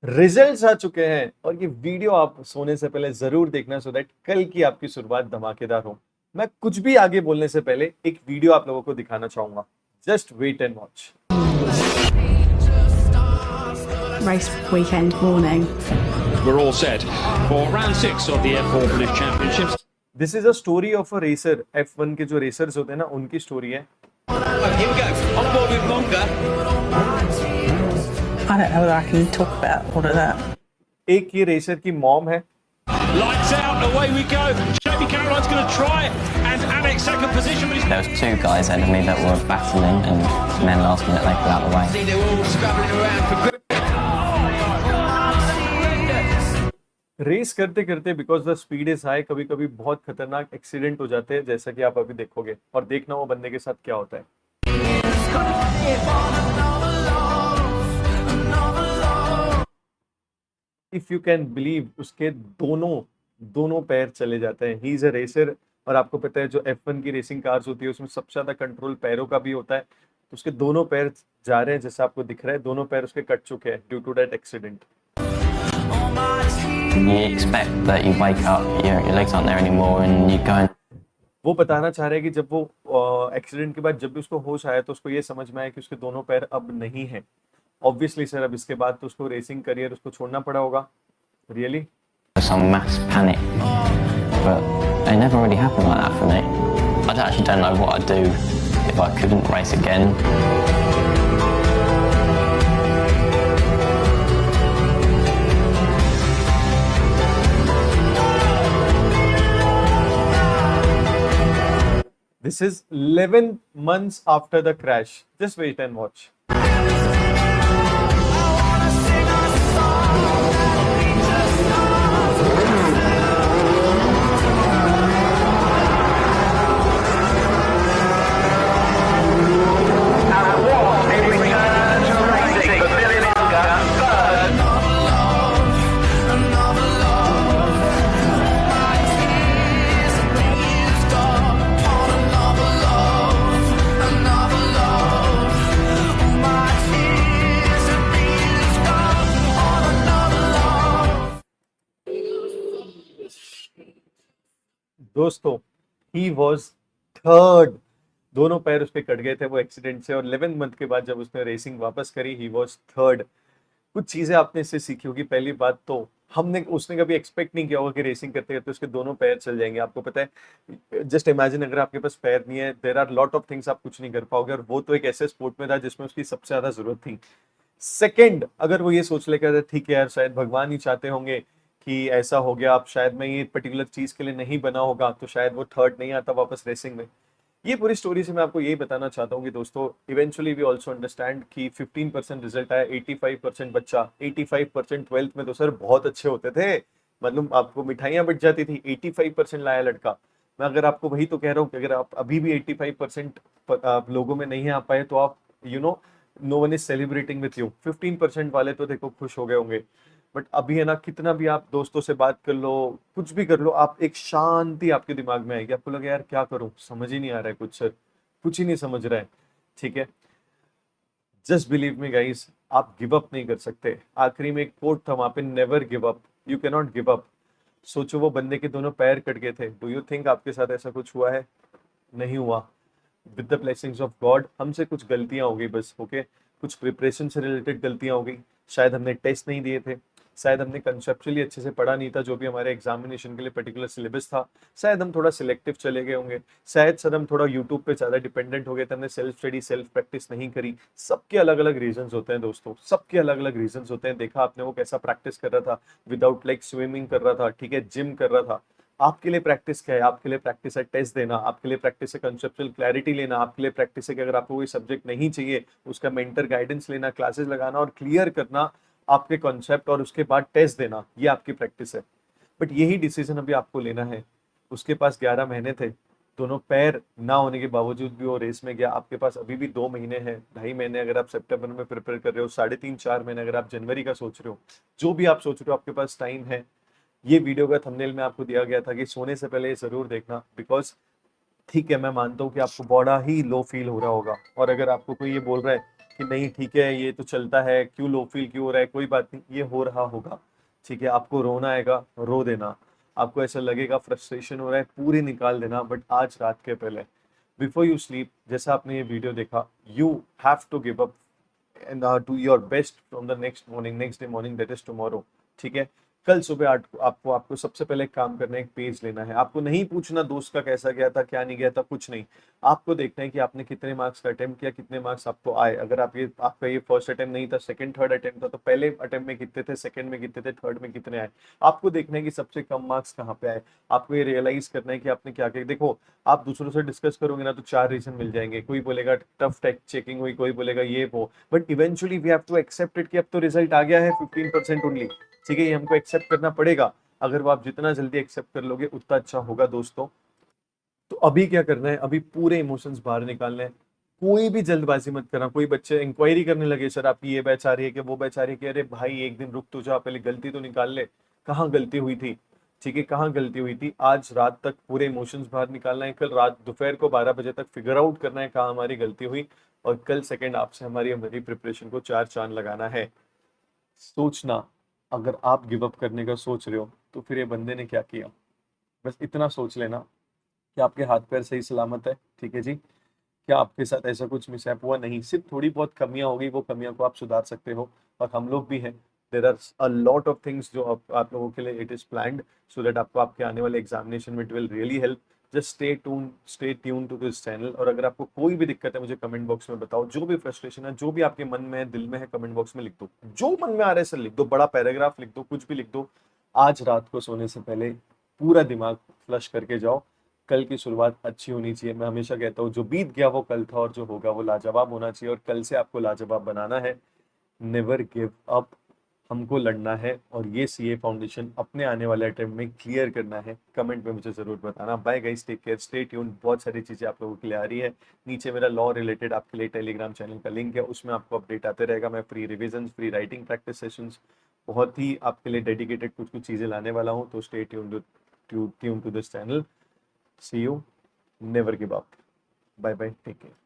Results आ चुके हैं और ये वीडियो आप सोने से पहले जरूर देखना सो दैट कल की आपकी शुरुआत धमाकेदार हो। मैं कुछ भी आगे बोलने से पहले एक वीडियो आप लोगों को दिखाना चाहूंगा। Just wait and watch. Race weekend morning. We're all set for round 6 of the F4 British Championships. This is a story of a racer. F1 के जो रेसर्स होते हैं ना, उनकी स्टोरी है। Here we go. On board with Monga. I don't know whether I can talk about all of that. एक ये racer की मॉम है। Lights out, away we go. Jamie Caroline's going to try and annex second position. But There was two guys ahead of me that were battling, and then last minute they pulled out the way. they were all scrabbling around for grip. Race करते करते because the speed is high कभी कभी बहुत खतरनाक accident हो जाते हैं, जैसा कि आप अभी देखोगे, और देखना वो बंदे के साथ क्या होता है। इफ यू कैन बिलीव, उसके दोनों पैर चले जाते हैं। ही इज अ रेसर, और आपको पता है जो F1 की रेसिंग कार्स होती है उसमें सबसे ज्यादा कंट्रोल पैरों का भी होता है। तो उसके दोनों पैर जा रहे हैं, जैसा आपको दिख रहा है, दोनों पैर उसके कट चुके हैं due to that accident. You expect that you wake up, your legs aren't there anymore, and you go and वो बताना चाह रहे हैं कि जब वो एक्सीडेंट के बाद जब भी उसको होश आया तो उसको ये समझ में आया कि उसके दोनों पैर अब नहीं है। ऑब्वियसली सर, अब इसके बाद तो उसको रेसिंग करियर उसको छोड़ना पड़ा होगा। Really some mass panic. But it never really happened like that for me. I actually don't know what I'd do if I couldn't race again. This is 11 months after the crash. Just wait and watch. दोस्तों, he was third. दोनों पैर उसके cut गए थे वो accident से, और 11 month के बाद जब उसने रेसिंग वापस करी, ही वॉज थर्ड। कुछ चीजें आपने इससे सीखी होगी। पहली बात तो उसने कभी एक्सपेक्ट नहीं किया होगा कि रेसिंग करते करते उसके दोनों पैर चल जाएंगे। आपको पता है, जस्ट इमेजिन अगर आपके पास पैर नहीं है, there are lot of things आप कुछ नहीं कर पाओगे, और वो तो एक ऐसे स्पोर्ट में था जिसमें उसकी सबसे ज्यादा जरूरत थी। सेकेंड, अगर वो ये सोच लेकर ठीक है यार, शायद भगवान ही चाहते होंगे कि ऐसा हो गया, अब शायद मैं ये पर्टिकुलर चीज के लिए नहीं बना होगा, तो शायद वो थर्ड नहीं आता वापस रेसिंग में। ये पूरी स्टोरी से मैं आपको यही बताना चाहता हूँ कि दोस्तों, इवेंचुअली वी ऑल्सो अंडरस्टैंड कि 15% रिजल्ट आया, 85% बच्चा, 85% 12th में तो सर बहुत अच्छे होते थे, मतलब आपको मिठाइयां बच जाती थी। 85% लाया लड़का। मैं अगर आपको वही तो कह रहा हूँ कि अगर आप अभी भी 85% लोगों में नहीं आ पाए तो आप no one is celebrating with you. 15% वाले तो देखो खुश हो गए होंगे, बट अभी है ना, कितना भी आप दोस्तों से बात कर लो, कुछ भी कर लो, आप एक शांति आपके दिमाग में आएगी। आपको लगे यार क्या करूं, समझ ही नहीं आ रहा है कुछ सर, कुछ ही नहीं समझ रहा है। ठीक है, जस्ट बिलीव मी गाइस, आप गिव अप नहीं कर सकते। आखिरी में एक कोट था वहां पे, never give up, you can not give up. सोचो वो बंदे के दोनों पैर कट गए थे। डू यू थिंक आपके साथ ऐसा कुछ हुआ है? नहीं हुआ। With the blessings of God हमसे कुछ गलतियां हो गई बस, ओके, कुछ प्रिपरेशन से रिलेटेड गलतियां हो गई। शायद हमने टेस्ट नहीं दिए थे, शायद हमने कंसेप्चुअली अच्छे से पढ़ा नहीं था जो भी हमारे एग्जामिनेशन के लिए पर्टिकुलर सिलेबस था, शायद हम थोड़ा सिलेक्टिव चले गए होंगे, शायद सर हम थोड़ा यूट्यूब पे ज़्यादा डिपेंडेंट हो गए थे, हमने सेल्फ स्टडी सेल्फ प्रैक्टिस नहीं करी। सबके अलग अलग रीजंस होते हैं दोस्तों, सबके अलग अलग रीजंस होते हैं। देखा आपने वो कैसा प्रैक्टिस कर रहा था, विदाउट लाइक स्विमिंग कर रहा था, ठीक है, जिम कर रहा था। आपके लिए प्रैक्टिस क्या है? आपके लिए प्रैक्टिस है टेस्ट देना, आपके लिए प्रैक्टिस है कंसेप्चुअल क्लैरिटी लेना, आपके लिए प्रैक्टिस है कि अगर आपको कोई सब्जेक्ट नहीं चाहिए उसका मेंटर गाइडेंस लेना, क्लासेस लगाना और क्लियर करना आपके कॉन्सेप्ट, और उसके बाद टेस्ट देना। ये आपकी प्रैक्टिस है। बट यही डिसीजन अभी आपको लेना है। उसके पास 11 महीने थे, दोनों पैर ना होने के बावजूद भी वो रेस में गया। आपके पास अभी भी 2 महीने हैं, 2.5 महीने अगर आप सितंबर में प्रिपेयर कर रहे हो, 3.5-4 महीने अगर आप जनवरी का सोच रहे हो, जो भी आप सोच रहे हो आपके पास टाइम है। ये वीडियो का थंबनेल में आपको दिया गया था कि सोने से पहले जरूर देखना, बिकॉज ठीक है, मैं मानता हूँ कि आपको बड़ा ही लो फील हो रहा होगा, और अगर आपको कोई ये बोल रहा है कि नहीं ठीक है ये तो चलता है, क्यों लो फील क्यों हो रहा है, कोई बात नहीं, ये हो रहा होगा, ठीक है। आपको रोना आएगा, रो देना, आपको ऐसा लगेगा फ्रस्ट्रेशन हो रहा है, पूरी निकाल देना, बट आज रात के पहले बिफोर यू स्लीप, जैसा आपने ये वीडियो देखा, you have to give up and do your best from the next day morning, that is tomorrow, ठीक है। कल सुबह आपको सबसे पहले एक काम करना है, एक पेज लेना है। आपको नहीं पूछना दोस्त का कैसा गया था, क्या नहीं गया था, कुछ नहीं। आपको देखना है कि आपने कितने मार्क्स का अटेम्प्ट किया, कितने मार्क्स आपको आए। अगर आपका ये फर्स्ट अटेम्प्ट नहीं था, सेकंड थर्ड अटेम्प्ट था, तो पहले अटेम्प्ट में कितने थे, सेकंड में कितने थे, थर्ड में कितने आए। आपको देखना है कि सबसे कम मार्क्स कहाँ पे आए। आपको ये रियलाइज करना है कि आपने क्या किया। देखो, आप दूसरों से डिस्कस करोगे ना तो 4 रीजन मिल जाएंगे। कोई बोलेगा टफ टेक चेकिंग हुई, कोई बोलेगा ये वो, but eventually we have to accept it कि अब तो रिजल्ट आ गया है 15% ओनली, ठीक है। ये हमको एक्सेप्ट करना पड़ेगा। अगर वो आप जितना जल्दी एक्सेप्ट कर लोगे उतना अच्छा होगा दोस्तों। तो अभी क्या करना है, अभी पूरे इमोशंस बाहर निकालने हैं। कोई भी जल्दबाजी मत करना। कोई बच्चे इंक्वायरी करने लगे, सर आपकी ये बैच आ रही है कि वो बैच आ रही है, कि अरे भाई एक दिन रुक तो जा, पहले गलती तो निकाल ले, कहाँ गलती हुई थी, ठीक है, कहाँ गलती हुई थी। आज रात तक पूरे इमोशंस बाहर निकालना है। कल रात दोपहर को 12 बजे तक फिगर आउट करना है कहाँ हमारी गलती हुई, और कल सेकंड आपसे हमारी प्रिपरेशन को 4 चांद लगाना है। सोचना, अगर आप गिव अप करने का सोच रहे हो तो फिर ये बंदे ने क्या किया, बस इतना सोच लेना कि आपके हाथ पैर सही सलामत है, ठीक है जी। क्या आपके साथ ऐसा कुछ मिसहैप हुआ? नहीं, सिर्फ थोड़ी बहुत कमियां होगी, वो कमियां को आप सुधार सकते हो, और हम लोग भी हैं। There are a lot of things जो आप लोगों के लिए it is planned, so that आपको आपके आने वाले एग्जामिनेशन में it will really help. Just stay tune to this channel. और अगर आपको कोई भी दिक्कत है मुझे कमेंट बॉक्स में बताओ। जो भी फ्रस्ट्रेशन है, जो भी आपके मन में है, दिल में है, कमेंट बॉक्स में लिख दो। जो मन में आ रहा है सर लिख दो, बड़ा पैराग्राफ लिख दो, कुछ भी लिख दो। आज रात को सोने से पहले पूरा दिमाग फ्लश करके जाओ। कल की शुरुआत अच्छी होनी चाहिए। मैं हमेशा कहता हूँ जो बीत गया वो कल था, और जो होगा वो लाजवाब होना चाहिए, और कल से आपको लाजवाब बनाना है। नेवर गिव अप, हमको लड़ना है, और ये सीए फाउंडेशन अपने आने वाले अटेम्प्ट में क्लियर करना है। कमेंट में मुझे जरूर बताना। Bye guys, take care, stay tuned. बहुत सारी चीजें आप लोगों के लिए आ रही है। नीचे मेरा लॉ रिलेटेड आपके लिए टेलीग्राम चैनल का लिंक है, उसमें आपको अपडेट आते रहेगा। मैं free revision, free writing practice sessions, बहुत ही आपके लिए डेडिकेटेड कुछ चीजें लाने वाला हूँ। तो stay tuned to this channel. See you. Never give up. Bye bye. Take care.